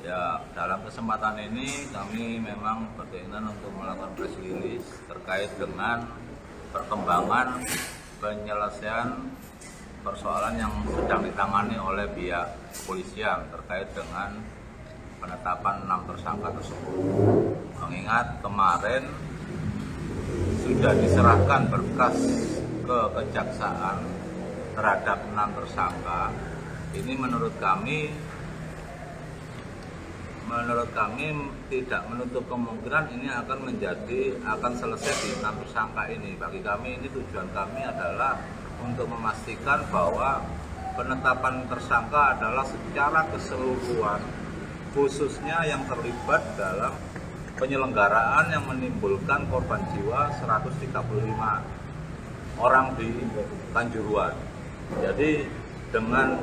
Ya, dalam kesempatan ini kami memang berkeinginan untuk melakukan press release terkait dengan perkembangan penyelesaian persoalan yang sedang ditangani oleh pihak kepolisian terkait dengan penetapan 6 tersangka tersebut. Mengingat kemarin sudah diserahkan berkas ke kejaksaan terhadap 6 tersangka, ini menurut kami tidak menutup kemungkinan ini akan selesai di 6 tersangka ini. Bagi kami ini tujuan kami adalah untuk memastikan bahwa penetapan tersangka adalah secara keseluruhan, khususnya yang terlibat dalam penyelenggaraan yang menimbulkan korban jiwa 135 orang di Kanjuruhan. Jadi dengan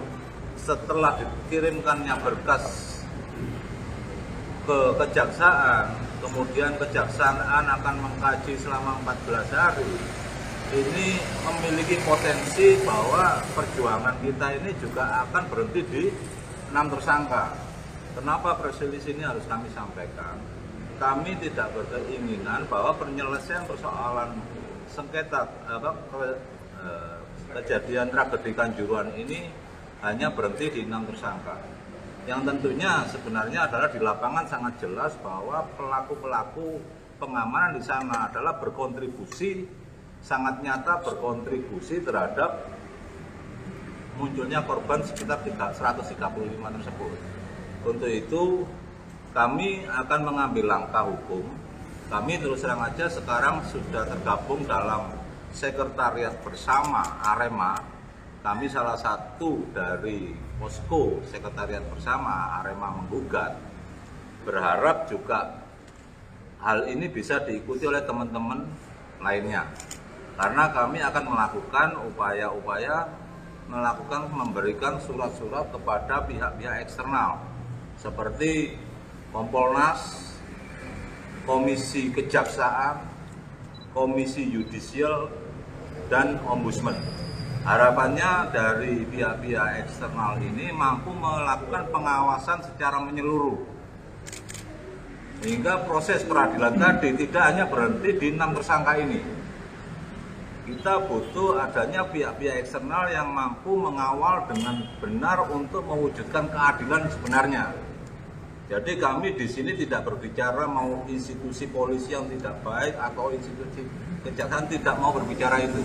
setelah dikirimkannya berkas ke kejaksaan, kemudian kejaksaan akan mengkaji selama 14 hari, ini memiliki potensi bahwa perjuangan kita ini juga akan berhenti di 6 tersangka. Kenapa press release ini harus kami sampaikan? Kami tidak berkeinginan bahwa penyelesaian persoalan sengketa kejadian tragedi Kanjuruhan ini hanya berhenti di 6 tersangka. Yang tentunya sebenarnya adalah di lapangan sangat jelas bahwa pelaku-pelaku pengamanan di sana adalah sangat nyata berkontribusi terhadap munculnya korban sekitar 135 tersebut. Untuk itu kami akan mengambil langkah hukum. Kami terus terang aja sekarang sudah tergabung dalam sekretariat bersama Arema. Kami salah satu dari posko sekretariat bersama Arema Menggugat, berharap juga hal ini bisa diikuti oleh teman-teman lainnya, karena kami akan melakukan upaya-upaya memberikan surat-surat kepada pihak-pihak eksternal seperti Kompolnas, Komisi Kejaksaan, Komisi Yudisial, dan Ombudsman. Harapannya dari pihak-pihak eksternal ini mampu melakukan pengawasan secara menyeluruh, sehingga proses peradilan tadi tidak hanya berhenti di 6 tersangka ini. Kita butuh adanya pihak-pihak eksternal yang mampu mengawal dengan benar untuk mewujudkan keadilan sebenarnya. Jadi kami di sini tidak berbicara mau institusi polisi yang tidak baik atau institusi kejaksaan, tidak mau berbicara itu.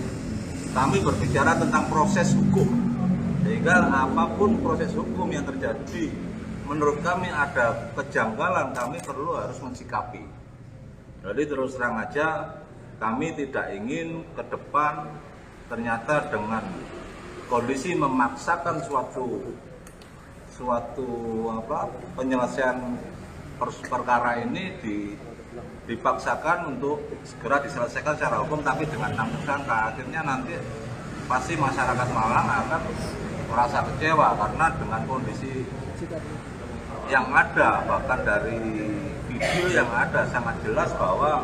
Kami berbicara tentang proses hukum, sehingga apapun proses hukum yang terjadi, menurut kami ada kejanggalan, kami harus mensikapi. Jadi terus terang aja, kami tidak ingin ke depan ternyata dengan kondisi memaksakan suatu penyelesaian perkara ini dipaksakan untuk segera diselesaikan secara hukum, tapi dengan 6 tersangka. Akhirnya nanti pasti masyarakat Malang akan merasa kecewa, karena dengan kondisi yang ada, bahkan dari video yang ada sangat jelas bahwa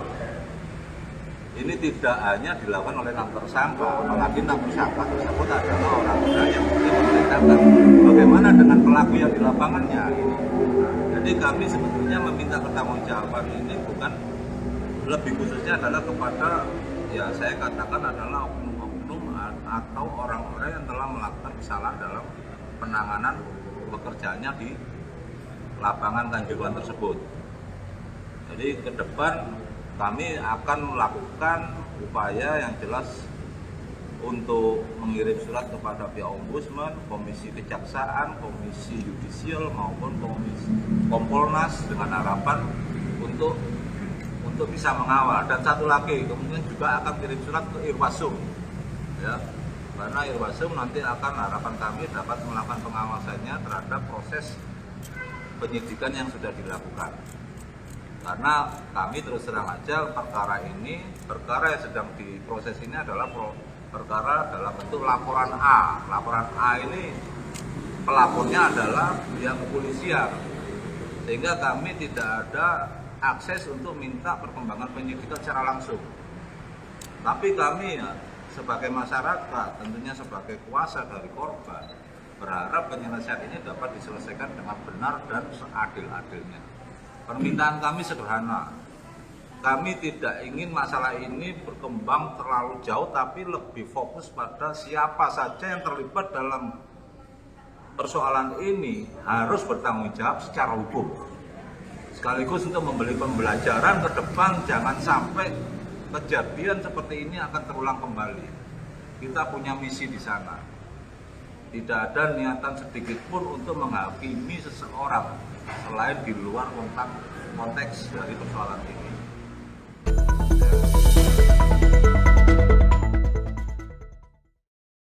ini tidak hanya dilakukan oleh 6 tersangka, apalagi 6 tersangka tersebut adalah orang-orang yang mungkin memerintahkan. Bagaimana dengan pelaku yang di lapangannya? Jadi kami sebetulnya meminta pertanggungjawaban ini bukan lebih khususnya adalah kepada, ya saya katakan adalah oknum-oknum atau orang-orang yang telah melakukan kesalahan dalam penanganan pekerjaannya di lapangan Kanjuruhan tersebut. Jadi ke depan kami akan melakukan upaya yang jelas untuk mengirim surat kepada pihak Ombudsman, Komisi Kejaksaan, Komisi Yudisial maupun Komisi Kompolnas dengan harapan untuk bisa mengawal. Dan satu lagi, kemudian juga akan kirim surat ke Irwasum, ya, karena Irwasum nanti akan, harapan kami dapat melakukan pengawasannya terhadap proses penyidikan yang sudah dilakukan. Karena kami terus terang aja perkara yang sedang diproses ini adalah perkara dalam bentuk laporan A. Laporan A ini pelapornya adalah pihak kepolisian, sehingga kami tidak ada akses untuk minta perkembangan penyidikan secara langsung. Tapi kami ya, sebagai masyarakat, tentunya sebagai kuasa dari korban, berharap penyelesaian ini dapat diselesaikan dengan benar dan seadil-adilnya. Permintaan kami sederhana, kami tidak ingin masalah ini berkembang terlalu jauh, tapi lebih fokus pada siapa saja yang terlibat dalam persoalan ini harus bertanggung jawab secara hukum. Sekaligus untuk memberi pembelajaran ke depan, jangan sampai kejadian seperti ini akan terulang kembali. Kita punya misi di sana. Tidak ada niatan sedikit pun untuk menghakimi seseorang selain di luar konteks dari persoalan ini.